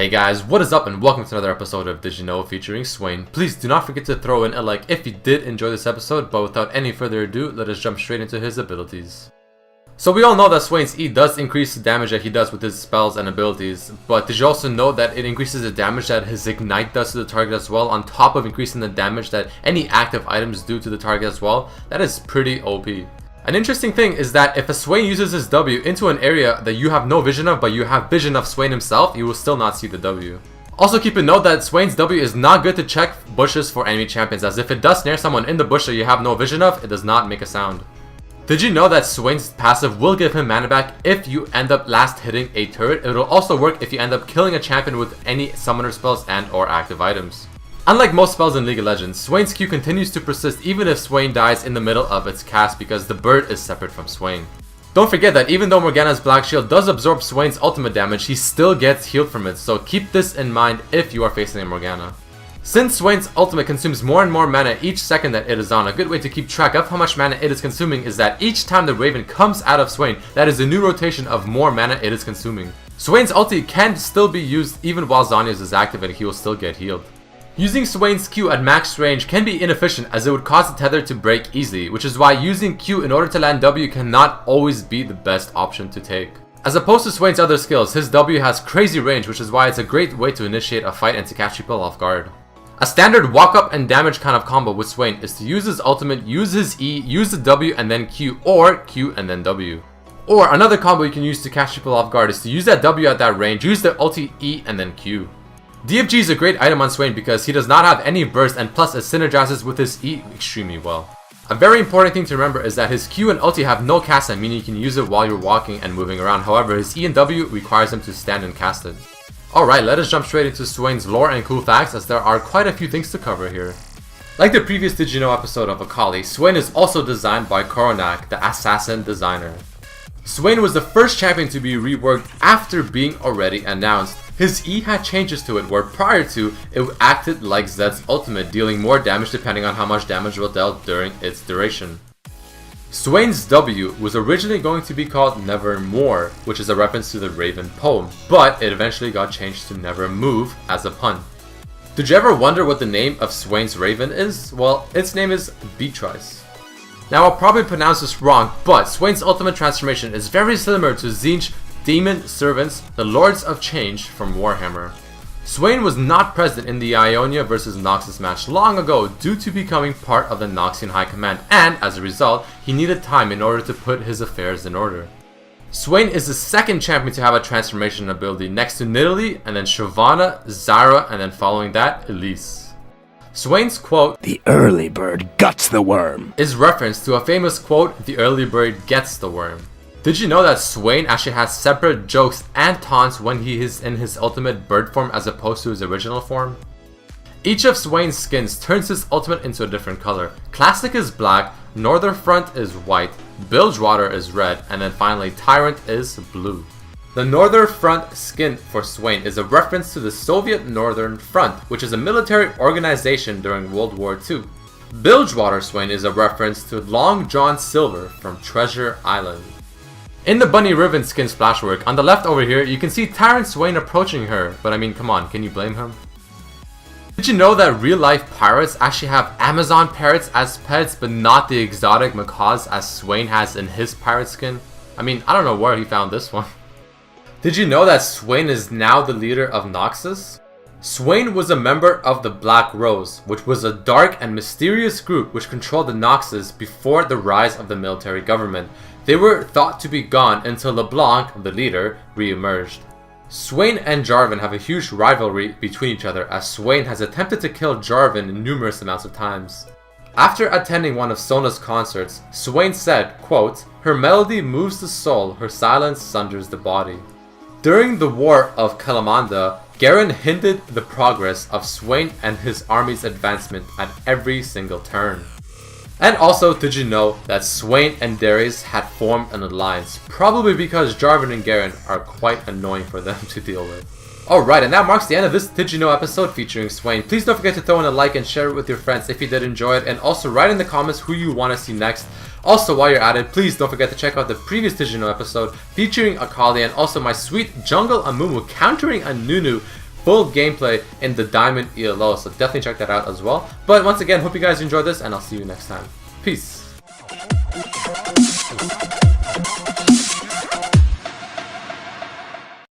Hey guys, what is up and welcome to another episode of Did You Know featuring Swain. Please do not forget to throw in a like if you did enjoy this episode, but without any further ado, let us jump straight into his abilities. So we all know that Swain's E does increase the damage that he does with his spells and abilities, but did you also know that it increases the damage that his Ignite does to the target as well, on top of increasing the damage that any active items do to the target as well? That is pretty OP. An interesting thing is that if a Swain uses his W into an area that you have no vision of, but you have vision of Swain himself, you will still not see the W. Also keep in note that Swain's W is not good to check bushes for enemy champions, as if it does snare someone in the bush that you have no vision of, it does not make a sound. Did you know that Swain's passive will give him mana back if you end up last hitting a turret? It will also work if you end up killing a champion with any summoner spells and or active items. Unlike most spells in League of Legends, Swain's Q continues to persist even if Swain dies in the middle of its cast because the bird is separate from Swain. Don't forget that even though Morgana's Black Shield does absorb Swain's ultimate damage, he still gets healed from it, so keep this in mind if you are facing a Morgana. Since Swain's ultimate consumes more and more mana each second that it is on, a good way to keep track of how much mana it is consuming is that each time the Raven comes out of Swain, that is a new rotation of more mana it is consuming. Swain's ulti can still be used even while Zhonya's is active and he will still get healed. Using Swain's Q at max range can be inefficient as it would cause the tether to break easily, which is why using Q in order to land W cannot always be the best option to take. As opposed to Swain's other skills, his W has crazy range, which is why it's a great way to initiate a fight and to catch people off guard. A standard walk up and damage kind of combo with Swain is to use his ultimate, use his E, use the W and then Q, or Q and then W. Or another combo you can use to catch people off guard is to use that W at that range, use the ulti E and then Q. DFG is a great item on Swain because he does not have any burst and plus it synergizes with his E extremely well. A very important thing to remember is that his Q and ulti have no cast time, meaning you can use it while you're walking and moving around. However, his E and W requires him to stand and cast it. Alright, let us jump straight into Swain's lore and cool facts, as there are quite a few things to cover here. Like the previous Did You Know episode of Akali, Swain is also designed by Koronak, the assassin designer. Swain was the first champion to be reworked after being already announced. His E had changes to it where prior to, it acted like Zed's ultimate, dealing more damage depending on how much damage was dealt during its duration. Swain's W was originally going to be called Nevermore, which is a reference to the Raven poem, but it eventually got changed to Never Move as a pun. Did you ever wonder what the name of Swain's Raven is? Well, its name is Beatrice. Now I'll probably pronounce this wrong, but Swain's ultimate transformation is very similar to Tzeentch's Demon Servants, the Lords of Change from Warhammer. Swain was not present in the Ionia vs Noxus match long ago due to becoming part of the Noxian High Command, and as a result, he needed time in order to put his affairs in order. Swain is the second champion to have a transformation ability next to Nidalee, and then Shyvana, Zyra, and then following that, Elise. Swain's quote, "The early bird guts the worm," is reference to a famous quote, "The early bird gets the worm." Did you know that Swain actually has separate jokes and taunts when he is in his ultimate bird form as opposed to his original form? Each of Swain's skins turns his ultimate into a different color. Classic is black, Northern Front is white, Bilgewater is red, and then finally Tyrant is blue. The Northern Front skin for Swain is a reference to the Soviet Northern Front, which is a military organization during World War II. Bilgewater Swain is a reference to Long John Silver from Treasure Island. In the Bunny Ribbon skin splashwork, on the left over here, you can see Tyrant Swain approaching her, but I mean, come on, can you blame him? Did you know that real life pirates actually have Amazon parrots as pets, but not the exotic macaws as Swain has in his pirate skin? I mean, I don't know where he found this one. Did you know that Swain is now the leader of Noxus? Swain was a member of the Black Rose, which was a dark and mysterious group which controlled the Noxus before the rise of the military government. They were thought to be gone until LeBlanc, the leader, re-emerged. Swain and Jarvan have a huge rivalry between each other, as Swain has attempted to kill Jarvan numerous amounts of times. After attending one of Sona's concerts, Swain said, quote, "Her melody moves the soul, her silence sunders the body." During the War of Kalamanda, Garen hindered the progress of Swain and his army's advancement at every single turn. And also, did you know that Swain and Darius had formed an alliance, probably because Jarvan and Garen are quite annoying for them to deal with. Alright, and that marks the end of this Did You Know episode featuring Swain. Please don't forget to throw in a like and share it with your friends if you did enjoy it, and also write in the comments who you want to see next. Also, while you're at it, please don't forget to check out the previous Did You Know episode featuring Akali, and also my sweet Jungle Amumu countering a Nunu full gameplay in the Diamond ELO, so definitely check that out as well. But once again, hope you guys enjoyed this, and I'll see you next time. Peace.